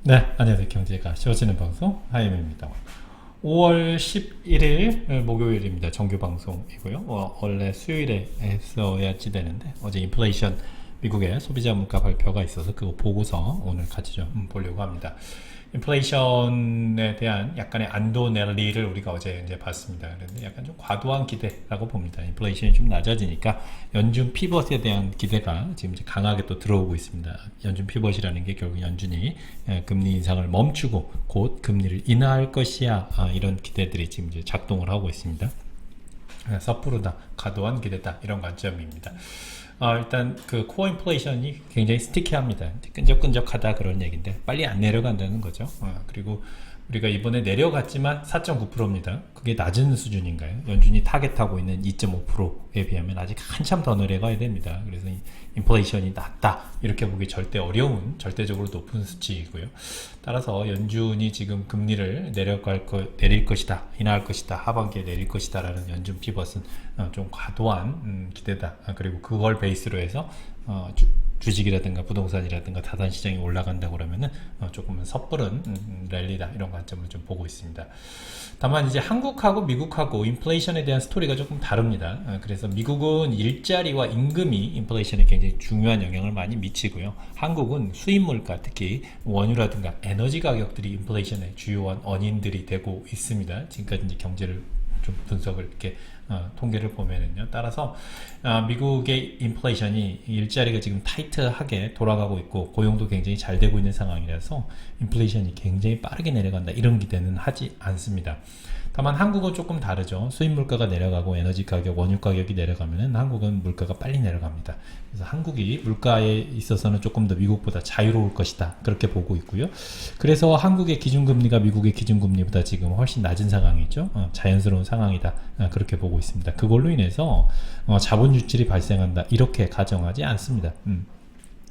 네, 안녕하세요. 경제가 쉬워지는 방송 하이엠입니다. 5월 11일 목요일입니다. 정규 방송이고요. 원래 수요일에 했어야지 되는데 어제 인플레이션 미국의 소비자 물가 발표가 있어서 그거 보고서 오늘 같이 좀 보려고 합니다. 인플레이션에 대한 약간의 안도 랠리를 우리가 어제 이제 봤습니다. 그런데 약간 좀 과도한 기대라고 봅니다. 인플레이션이 좀 낮아지니까 연준 피벗에 대한 기대가 지금 이제 강하게 또 들어오고 있습니다. 연준 피벗이라는 게 결국 연준이 금리 인상을 멈추고 곧 금리를 인하할 것이야, 이런 기대들이 지금 이제 작동을 하고 있습니다. 섣부르다, 과도한 기대다, 이런 관점입니다. 일단 그 코어 인플레이션이 굉장히 스티키합니다. 끈적끈적하다 그런 얘기인데 빨리 안 내려간다는 거죠. 그리고 우리가 이번에 내려갔지만 4.9%입니다. 그게 낮은 수준인가요? 연준이 타겟하고 있는 2.5%에 비하면 아직 한참 더 내려가야 됩니다. 그래서 인플레이션이 낮다 이렇게 보기 절대 어려운, 절대적으로 높은 수치이고요. 따라서 연준이 지금 금리를 내릴 것이다, 인하할 것이다, 하반기에 내릴 것이다 라는 연준 피벗은 좀 과도한 기대다. 그리고 그걸 베이스로 해서 주식이라든가 부동산이라든가 다산 시장이 올라간다 그러면은 조금은 섣부른 랠리다, 이런 관점을 좀 보고 있습니다. 다만 이제 한국하고 미국하고 인플레이션에 대한 스토리가 조금 다릅니다. 그래서 미국은 일자리와 임금이 인플레이션에 굉장히 중요한 영향을 많이 미치고요. 한국은 수입 물가, 특히 원유라든가 에너지 가격들이 인플레이션의 주요한 원인들이 되고 있습니다. 지금까지 이제 경제를 좀 분석을 이렇게 통계를 보면은요. 따라서 미국의 인플레이션이, 일자리가 지금 타이트하게 돌아가고 있고 고용도 굉장히 잘 되고 있는 상황이라서 인플레이션이 굉장히 빠르게 내려간다, 이런 기대는 하지 않습니다. 다만 한국은 조금 다르죠. 수입 물가가 내려가고 에너지 가격, 원유 가격이 내려가면은 한국은 물가가 빨리 내려갑니다. 그래서 한국이 물가에 있어서는 조금 더 미국보다 자유로울 것이다, 그렇게 보고 있고요. 그래서 한국의 기준금리가 미국의 기준금리보다 지금 훨씬 낮은 상황이죠. 자연스러운 상황이다, 그렇게 보고 있습니다. 그걸로 인해서 자본 유출이 발생한다, 이렇게 가정하지 않습니다.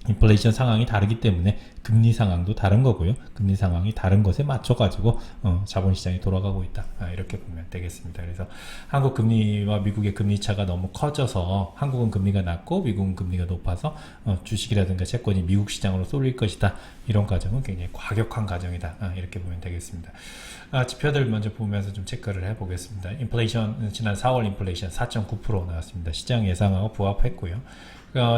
인플레이션 상황이 다르기 때문에 금리 상황도 다른 거고요. 금리 상황이 다른 것에 맞춰가지고 자본시장이 돌아가고 있다, 이렇게 보면 되겠습니다. 그래서 한국 금리와 미국의 금리 차가 너무 커져서 한국은 금리가 낮고 미국은 금리가 높아서 주식이라든가 채권이 미국 시장으로 쏠릴 것이다, 이런 가정은 굉장히 과격한 가정이다, 이렇게 보면 되겠습니다. 지표들 먼저 보면서 좀 체크를 해보겠습니다. 인플레이션, 지난 4월 인플레이션 4.9% 나왔습니다. 시장 예상하고 부합했고요.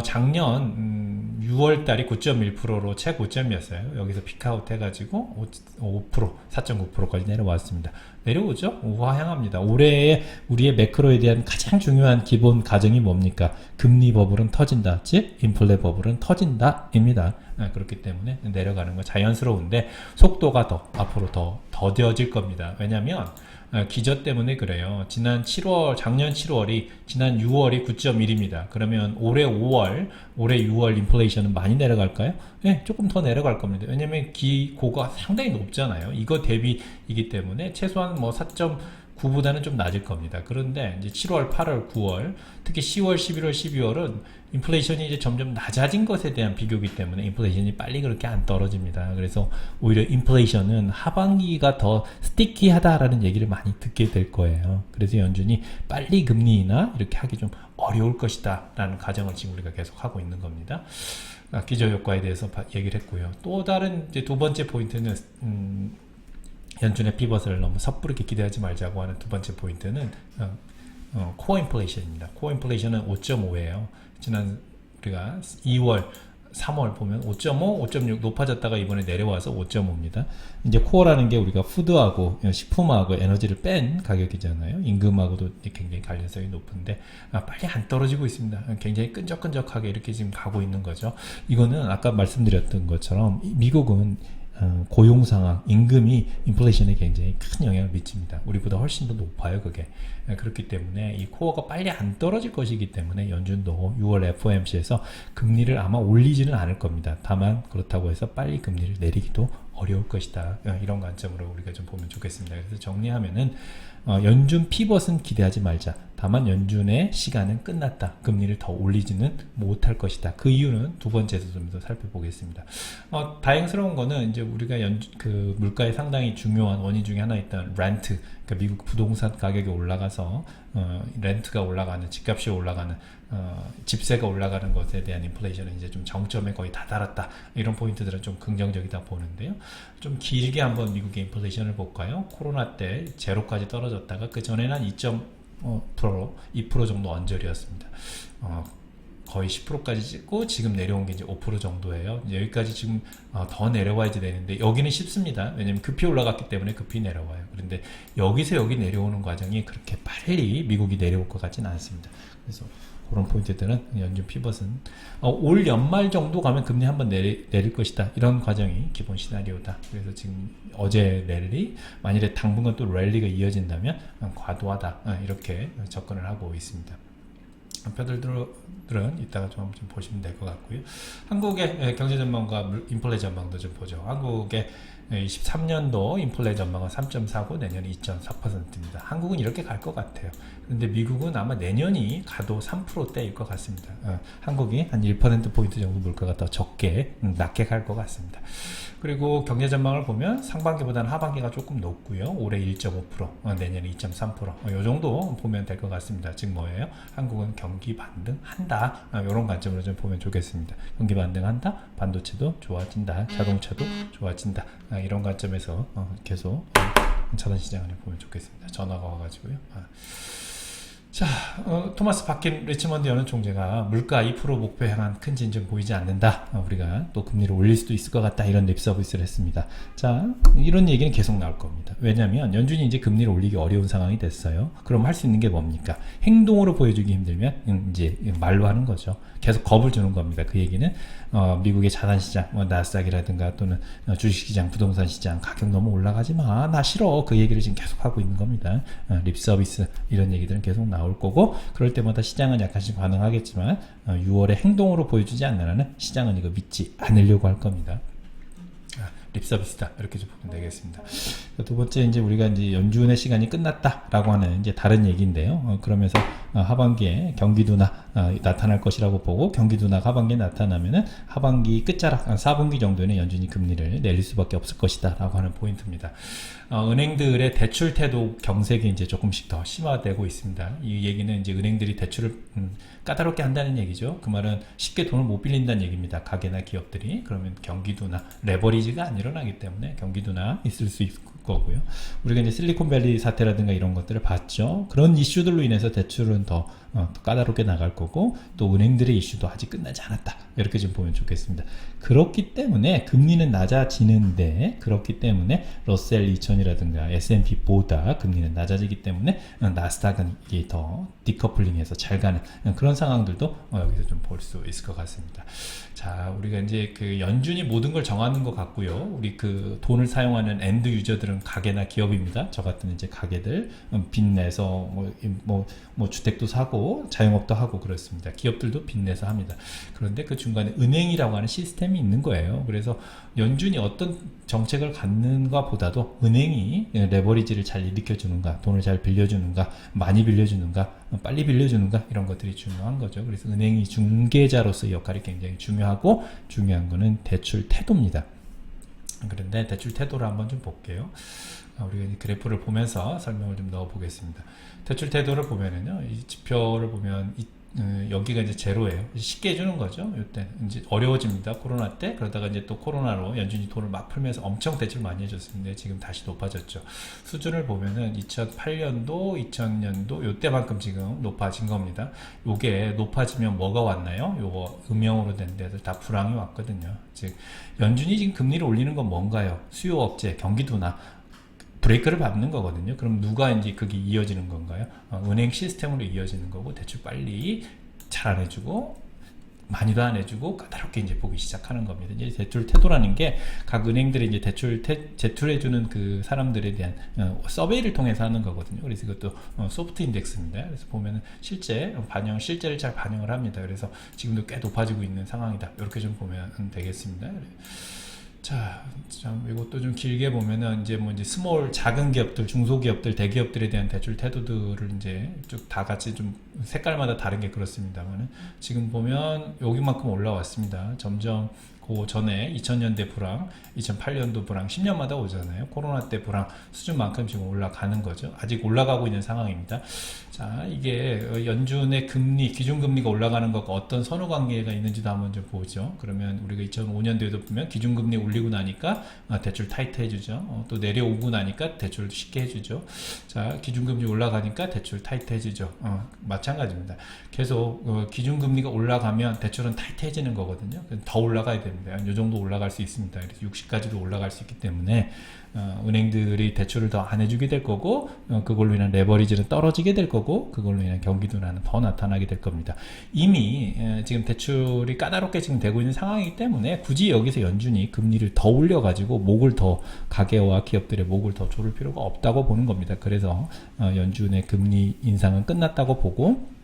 작년 6월달이 9.1%로 최고점이었어요. 여기서 피크아웃 해가지고 4.9%까지 내려왔습니다. 내려오죠? 우하향합니다. 올해의 우리의 매크로에 대한 가장 중요한 기본 가정이 뭡니까? 금리 버블은 터진다, 즉 인플레 버블은 터진다 입니다. 그렇기 때문에 내려가는 건 자연스러운데 속도가 앞으로 더 더뎌질 겁니다. 왜냐하면 기저 때문에 그래요. 작년 7월이 지난 6월이 9.1입니다. 그러면 올해 5월, 올해 6월 인플레이션은 많이 내려갈까요? 네, 조금 더 내려갈 겁니다. 왜냐면 기고가 상당히 높잖아요. 이거 대비이기 때문에 최소한 뭐 4.9보다는 좀 낮을 겁니다. 그런데 이제 7월, 8월, 9월, 특히 10월, 11월, 12월은 인플레이션이 이제 점점 낮아진 것에 대한 비교이기 때문에 인플레이션이 빨리 그렇게 안 떨어집니다. 그래서 오히려 인플레이션은 하반기가 더 스티키하다라는 얘기를 많이 듣게 될 거예요. 그래서 연준이 빨리 금리 인하 이렇게 하기 좀 어려울 것이다 라는 가정을 지금 우리가 계속 하고 있는 겁니다. 기저효과에 대해서 얘기를 했고요. 또 다른 이제 두 번째 포인트는 연준의 피벗을 너무 섣부르게 기대하지 말자고 하는 두 번째 포인트는 코어 인플레이션입니다. 코어 인플레이션은 5.5예요. 지난 우리가 2월, 3월 보면 5.5, 5.6 높아졌다가 이번에 내려와서 5.5입니다. 이제 코어라는 게 우리가 푸드하고 식품하고 에너지를 뺀 가격이잖아요. 임금하고도 굉장히 관련성이 높은데 빨리 안 떨어지고 있습니다. 굉장히 끈적끈적하게 이렇게 지금 가고 있는 거죠. 이거는 아까 말씀드렸던 것처럼 미국은 고용 상황, 임금이 인플레이션에 굉장히 큰 영향을 미칩니다. 우리보다 훨씬 더 높아요, 그게. 그렇기 때문에 이 코어가 빨리 안 떨어질 것이기 때문에 연준도 6월 FOMC에서 금리를 아마 올리지는 않을 겁니다. 다만 그렇다고 해서 빨리 금리를 내리기도 어려울 것이다, 이런 관점으로 우리가 좀 보면 좋겠습니다. 그래서 정리하면은 연준 피벗은 기대하지 말자. 다만 연준의 시간은 끝났다. 금리를 더 올리지는 못할 것이다. 그 이유는 두 번째에서 좀 더 살펴보겠습니다. 다행스러운 거는 이제 우리가 그 물가에 상당히 중요한 원인 중에 하나 있던 렌트, 그러니까 미국 부동산 가격이 올라가서 렌트가 올라가는, 집값이 올라가는, 집세가 올라가는 것에 대한 인플레이션은 이제 좀 정점에 거의 다 달았다. 이런 포인트들은 좀 긍정적이다 보는데요. 좀 길게 한번 미국의 인플레이션을 볼까요? 코로나 때 제로까지 떨어졌다가 그 전에는 한 2% 정도 언저리였습니다. 거의 10%까지 찍고 지금 내려온 게 이제 5% 정도예요. 이제 여기까지 지금 더 내려와야지 되는데 여기는 쉽습니다. 왜냐면 급히 올라갔기 때문에 급히 내려와요. 그런데 여기서 여기 내려오는 과정이 그렇게 빨리 미국이 내려올 것 같지는 않습니다. 그래서 그런 포인트들은 연준 피벗은 올 연말 정도 가면 금리 한번 내릴 것이다. 이런 과정이 기본 시나리오다. 그래서 지금 어제 랠리, 만일에 당분간 또 랠리가 이어진다면 과도하다. 이렇게 접근을 하고 있습니다. 표들은 이따가 좀 보시면 될 것 같고요. 한국의 경제 전망과 인플레 전망도 좀 보죠. 한국의 23년도 인플레 전망은 3.4고 내년이 2.4%입니다. 한국은 이렇게 갈 것 같아요. 그런데 미국은 아마 내년이 가도 3%대일 것 같습니다. 한국이 한 1%포인트 정도 물가가 더 적게, 낮게 갈 것 같습니다. 그리고 경제 전망을 보면 상반기보다는 하반기가 조금 높고요. 올해 1.5%, 내년에 2.3%, 이 정도 보면 될 것 같습니다. 즉 뭐예요? 한국은 경기 반등한다. 이런 관점으로 좀 보면 좋겠습니다. 경기 반등한다. 반도체도 좋아진다. 자동차도 좋아진다. 이런 관점에서 계속 자산시장을 보면 좋겠습니다. 전화가 와가지고요. 자, 토마스 바킨 리치먼드 연은 총재가 물가 2% 목표 향한 큰 진전 보이지 않는다. 우리가 또 금리를 올릴 수도 있을 것 같다. 이런 립 서비스를 했습니다. 자, 이런 얘기는 계속 나올 겁니다. 왜냐하면 연준이 이제 금리를 올리기 어려운 상황이 됐어요. 그럼 할 수 있는 게 뭡니까? 행동으로 보여주기 힘들면 이제 말로 하는 거죠. 계속 겁을 주는 겁니다. 그 얘기는 미국의 자산시장, 나스닥이라든가 또는 주식시장, 부동산시장 가격 너무 올라가지 마. 나 싫어. 그 얘기를 지금 계속 하고 있는 겁니다. 립 서비스 이런 얘기들은 계속 나올 거고 그럴 때마다 시장은 약간씩 반응하겠지만 6월에 행동으로 보여주지 않는 한은 시장은 이거 믿지 않으려고 할 겁니다. 립서비스다 이렇게 좀 보면 되겠습니다. 두 번째 이제 우리가 이제 연준의 시간이 끝났다라고 하는 이제 다른 얘기인데요. 그러면서 하반기에 경기 둔화 나타날 것이라고 보고 경기 둔화가 하반기에 나타나면은 하반기 끝자락 4분기 정도에는 연준이 금리를 내릴 수밖에 없을 것이다라고 하는 포인트입니다. 은행들의 대출 태도 경색이 이제 조금씩 더 심화되고 있습니다. 이 얘기는 이제 은행들이 대출을 까다롭게 한다는 얘기죠. 그 말은 쉽게 돈을 못 빌린다는 얘기입니다. 가게나 기업들이. 그러면 경기 둔화, 레버리지가 안 일어나기 때문에 경기 둔화 있을 수 있을 거고요. 우리가 이제 실리콘밸리 사태라든가 이런 것들을 봤죠. 그런 이슈들로 인해서 대출은 더 까다롭게 나갈 거고 또 은행들의 이슈도 아직 끝나지 않았다. 이렇게 좀 보면 좋겠습니다. 그렇기 때문에 금리는 낮아지는데 그렇기 때문에 러셀 2000이라든가 S&P보다 금리는 낮아지기 때문에 나스닥은 이게 더 디커플링해서 잘 가는 그런 상황들도 여기서 좀 볼 수 있을 것 같습니다. 자, 우리가 이제 그 연준이 모든 걸 정하는 것 같고요. 우리 그 돈을 사용하는 엔드 유저들은 가게나 기업입니다. 저 같은 이제 가게들 빚내서 뭐 주택도 사고 자영업도 하고 그렇습니다. 기업들도 빚내서 합니다. 그런데 그 중간에 은행이라고 하는 시스템이 있는 거예요. 그래서 연준이 어떤 정책을 갖는가 보다도 은행이 레버리지를 잘 일으켜주는가, 돈을 잘 빌려주는가, 많이 빌려주는가, 빨리 빌려주는가 이런 것들이 중요한 거죠. 그래서 은행이 중개자로서의 역할이 굉장히 중요하고 중요한 거는 대출 태도입니다. 그런데 대출 태도를 한번 좀 볼게요. 우리가 그래프를 보면서 설명을 좀 넣어 보겠습니다. 대출 태도를 보면은요, 이 지표를 보면 여기가 이제 제로예요. 쉽게 해주는 거죠. 이때 이제 어려워집니다. 코로나 때. 그러다가 이제 또 코로나로 연준이 돈을 막 풀면서 엄청 대출 많이 해줬는데 지금 다시 높아졌죠. 수준을 보면은 2008년도, 2000년도 요때만큼 지금 높아진 겁니다. 요게 높아지면 뭐가 왔나요? 요거 음영으로 된 데들 다 불황이 왔거든요. 즉 연준이 지금 금리를 올리는 건 뭔가요? 수요 억제, 경기 둔화. 브레이크를 밟는 거거든요. 그럼 누가 이제 그게 이어지는 건가요? 은행 시스템으로 이어지는 거고 대출 빨리 잘 안 해주고 많이도 안 해주고 까다롭게 이제 보기 시작하는 겁니다. 이제 대출 태도라는 게 각 은행들이 이제 제출해주는 그 사람들에 대한 서베이를 통해서 하는 거거든요. 그래서 이것도 소프트 인덱스입니다. 그래서 보면은 실제를 잘 반영을 합니다. 그래서 지금도 꽤 높아지고 있는 상황이다. 이렇게 좀 보면 되겠습니다. 자, 참 이것도 좀 길게 보면은 이제 스몰 작은 기업들, 중소기업들, 대기업들에 대한 대출 태도들을 이제 쭉 다 같이 좀 색깔마다 다른 게 그렇습니다만은 지금 보면 여기만큼 올라왔습니다. 점점 그 전에 2000년대 불황, 2008년도 불황, 10년마다 오잖아요. 코로나 때 불황 수준만큼 지금 올라가는 거죠. 아직 올라가고 있는 상황입니다. 자, 이게 연준의 금리, 기준금리가 올라가는 것과 어떤 선후관계가 있는지도 한번 좀 보죠. 그러면 우리가 2005년도에도 보면 기준금리 올리고 나니까 대출 타이트 해주죠. 또 내려오고 나니까 대출 쉽게 해주죠. 자, 기준금리 올라가니까 대출 타이트 해주죠. 마찬가지입니다. 계속 기준금리가 올라가면 대출은 타이트해지는 거거든요. 더 올라가야 됩니다. 이 정도 올라갈 수 있습니다. 그래서 60까지도 올라갈 수 있기 때문에 은행들이 대출을 더 안 해주게 될 거고 그걸로 인한 레버리지는 떨어지게 될 거고 그걸로 인한 경기 둔화는 더 나타나게 될 겁니다. 이미 지금 대출이 까다롭게 지금 되고 있는 상황이기 때문에 굳이 여기서 연준이 금리를 더 올려가지고 목을 더 가계와 기업들의 목을 더 조를 필요가 없다고 보는 겁니다. 그래서 연준의 금리 인상은 끝났다고 보고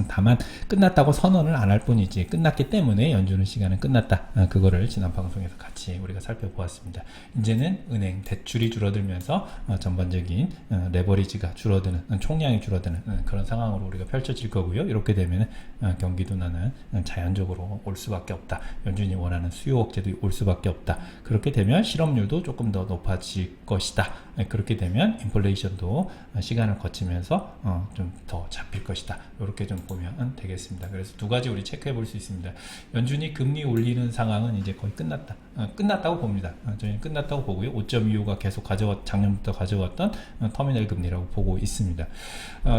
다만 끝났다고 선언을 안 할 뿐이지 끝났기 때문에 연준의 시간은 끝났다. 그거를 지난 방송에서 같이 우리가 살펴보았습니다. 이제는 은행 대출이 줄어들면서 전반적인 레버리지가 줄어드는 총량이 줄어드는 그런 상황으로 우리가 펼쳐질 거고요. 이렇게 되면 경기 둔화는 자연적으로 올 수밖에 없다. 연준이 원하는 수요 억제도 올 수밖에 없다. 그렇게 되면 실업률도 조금 더 높아질 것이다. 그렇게 되면 인플레이션도 시간을 거치면서 좀 더 잡힐 것이다. 이렇게 좀 보면 되겠습니다. 그래서 두 가지 우리 체크해 볼 수 있습니다. 연준이 금리 올리는 상황은 이제 거의 끝났다. 끝났다고 봅니다. 저희는 끝났다고 보고요. 5.25가 계속 작년부터 가져왔던 터미널 금리라고 보고 있습니다.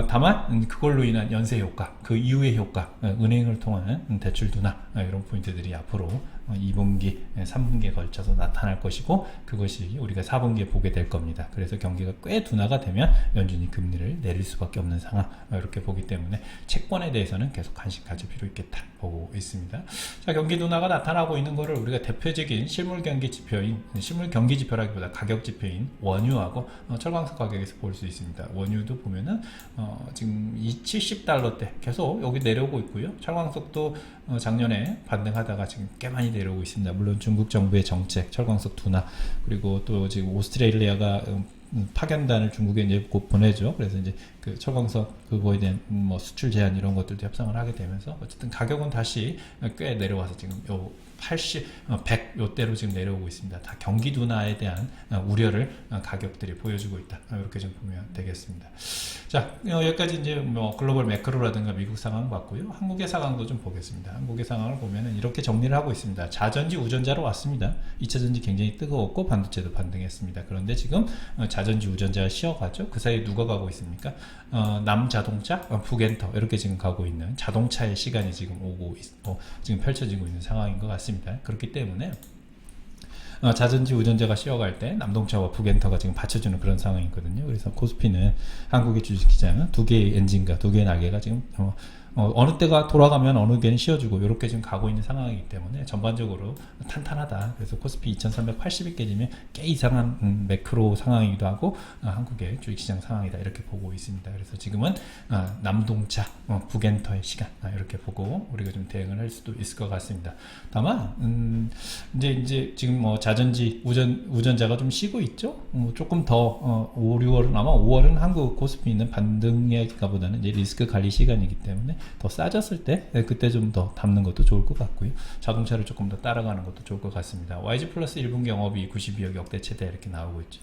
다만 그걸로 인한 연쇄 효과, 그 이후의 효과, 은행을 통한 대출 둔화 이런 포인트들이 앞으로 2분기, 3분기에 걸쳐서 나타날 것이고 그것이 우리가 4분기에 보게 될 겁니다. 그래서 경기가 꽤 둔화가 되면 연준이 금리를 내릴 수밖에 없는 상황 이렇게 보기 때문에 채권에 대해서는 계속 관심 가질 필요 있겠다 보고 있습니다. 자, 경기 둔화가 나타나고 있는 거를 우리가 대표적인 실물 경기 지표인 실물 경기 지표라기보다 가격 지표인 원유하고 철광석 가격에서 볼 수 있습니다. 원유도 보면은 지금 이 70달러대 계속 여기 내려오고 있고요. 철광석도 작년에 반등하다가 지금 꽤 많이 내려오고 있습니다. 물론 중국 정부의 정책, 철광석 둔화, 그리고 또 지금 오스트레일리아가 파견단을 중국에 이제 곧 보내죠. 그래서 이제 그 철광석 그거에 대한 뭐 수출 제한 이런 것들도 협상을 하게 되면서 어쨌든 가격은 다시 꽤 내려와서 지금 요 80, 100 요대로 지금 내려오고 있습니다. 다 경기 둔화에 대한 우려를 가격들이 보여주고 있다. 이렇게 좀 보면 되겠습니다. 자, 여기까지 이제 뭐 글로벌 매크로라든가 미국 상황 봤고요. 한국의 상황도 좀 보겠습니다. 한국의 상황을 보면은 이렇게 정리를 하고 있습니다. 자전지 우전자로 왔습니다. 2차전지 굉장히 뜨거웠고 반도체도 반등했습니다. 그런데 지금 자전지 우전자가 쉬어가죠. 그 사이에 누가 가고 있습니까? 남자동차, 북엔터 이렇게 지금 가고 있는 자동차의 시간이 지금 오고 있고 지금 펼쳐지고 있는 상황인 것 같습니다. 그렇기 때문에 자전지 우전자가 쉬어갈 때 남동차와 북엔터가 지금 받쳐주는 그런 상황이거든요. 그래서 코스피는 한국의 주식시장은 두 개의 엔진과 두 개의 날개가 지금 어느 때가 돌아가면 어느 개는 쉬어주고 이렇게 지금 가고 있는 상황이기 때문에 전반적으로 탄탄하다. 그래서 코스피 2380이 깨지면 꽤 이상한 매크로 상황이기도 하고 한국의 주식시장 상황이다 이렇게 보고 있습니다. 그래서 지금은 남동차, 북엔터의 시간 이렇게 보고 우리가 좀 대응을 할 수도 있을 것 같습니다. 다만 이제 지금 뭐 자전지 우전자가 좀 쉬고 있죠. 조금 더 5, 6월은 아마 5월은 한국 코스피는 반등이기보다는 이제 리스크 관리 시간이기 때문에 더 싸졌을 때 그때 좀 더 담는 것도 좋을 것 같고요. 자동차를 조금 더 따라가는 것도 좋을 것 같습니다. YG 플러스 1분기 영업이 92억 역대 최대 이렇게 나오고 있죠.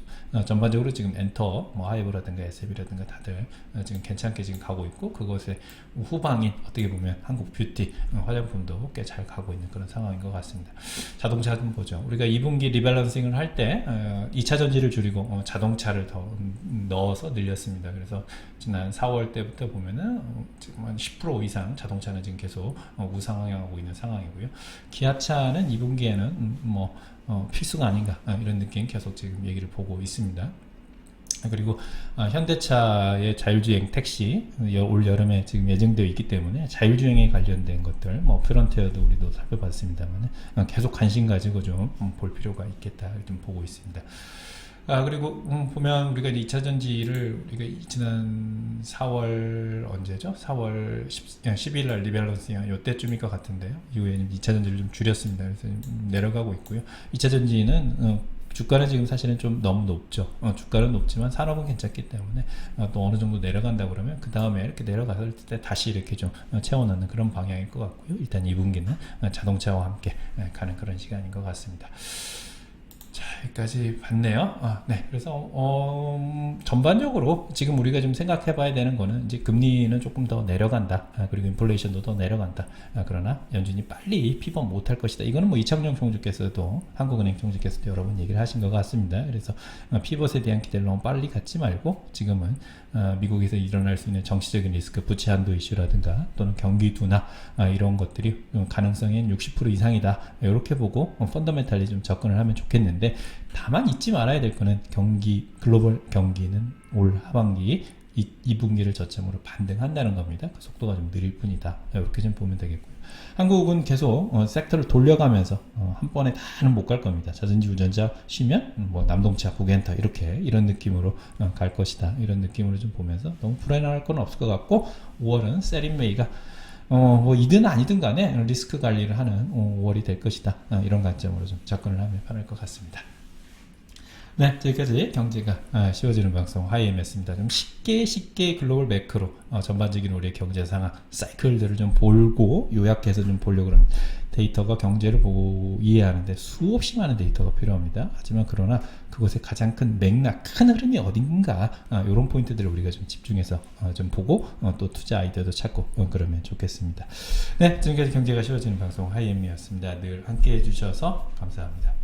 전반적으로 지금 엔터, 뭐 하이브라든가 SB라든가 다들 지금 괜찮게 지금 가고 있고 그것의 후방인 어떻게 보면 한국 뷰티 화장품도 꽤 잘 가고 있는 그런 상황인 것 같습니다. 자동차 좀 보죠. 우리가 2분기 리밸런싱을 할 때 2차 전지를 줄이고 자동차를 더 넣어서 늘렸습니다. 그래서 지난 4월 때부터 보면은 지금 한 10% 이상 자동차는 지금 계속 우상향하고 있는 상황이고요. 기아차는 2분기에는 필수가 아닌가 이런 느낌 계속 지금 얘기를 보고 있습니다. 그리고 현대차의 자율주행 택시 올 여름에 지금 예정되어 있기 때문에 자율주행에 관련된 것들 뭐 프론티어도 우리도 살펴봤습니다만 계속 관심 가지고 좀 볼 필요가 있겠다 좀 보고 있습니다. 그리고 보면 우리가 이제 2차 전지를 우리가 지난 4월 언제죠? 4월 10일 날 리밸런싱 요때쯤일 것 같은데요. 이후에 2차 전지를 좀 줄였습니다. 그래서 내려가고 있고요. 2차 전지는 주가는 지금 사실은 좀 너무 높죠. 주가는 높지만 산업은 괜찮기 때문에 또 어느 정도 내려간다 그러면 그 다음에 이렇게 내려갔을 때 다시 이렇게 좀 채워넣는 그런 방향일 것 같고요. 일단 2분기는 자동차와 함께 가는 그런 시간인 것 같습니다. 자, 여기까지 봤네요. 네. 그래서, 전반적으로 지금 우리가 좀 생각해 봐야 되는 거는 이제 금리는 조금 더 내려간다. 그리고 인플레이션도 더 내려간다. 그러나 연준이 빨리 피벗 못할 것이다. 이거는 뭐 이창용 총재께서도 한국은행 총재께서도 여러 번 얘기를 하신 것 같습니다. 그래서 피벗에 대한 기대를 너무 빨리 갖지 말고 지금은 미국에서 일어날 수 있는 정치적인 리스크, 부채 한도 이슈라든가 또는 경기 둔화 이런 것들이 가능성이 60% 이상이다. 이렇게 보고 펀더멘탈리 좀 접근을 하면 좋겠는데 다만 잊지 말아야 될 거는 글로벌 경기는 올 하반기 2분기를 저점으로 반등한다는 겁니다. 그 속도가 좀 느릴 뿐이다. 이렇게 좀 보면 되겠고요. 한국은 계속 섹터를 돌려가면서 한 번에 다는 못 갈 겁니다. 자전지 운전자 쉬면 뭐 남동차, 북엔터 이렇게 이런 느낌으로 갈 것이다. 이런 느낌으로 좀 보면서 너무 불안할 건 없을 것 같고 5월은 세린메이가 뭐 이든 아니든 간에 리스크 관리를 하는 5월이 될 것이다. 이런 관점으로 좀 접근을 하면 편할 것 같습니다. 네, 여기까지 경제가 쉬워지는 방송 하이엠이었습니다. 좀 쉽게 글로벌 매크로 전반적인 우리의 경제 상황 사이클들을 좀 보고 요약해서 좀 보려고 합니다. 데이터가 경제를 보고 이해하는데 수없이 많은 데이터가 필요합니다. 하지만 그러나 그것의 가장 큰 맥락, 큰 흐름이 어딘가 이런 포인트들을 우리가 좀 집중해서 좀 보고 또 투자 아이디어도 찾고 그러면 좋겠습니다. 네, 지금까지 경제가 쉬워지는 방송 하이엠이었습니다. 늘 함께 해주셔서 감사합니다.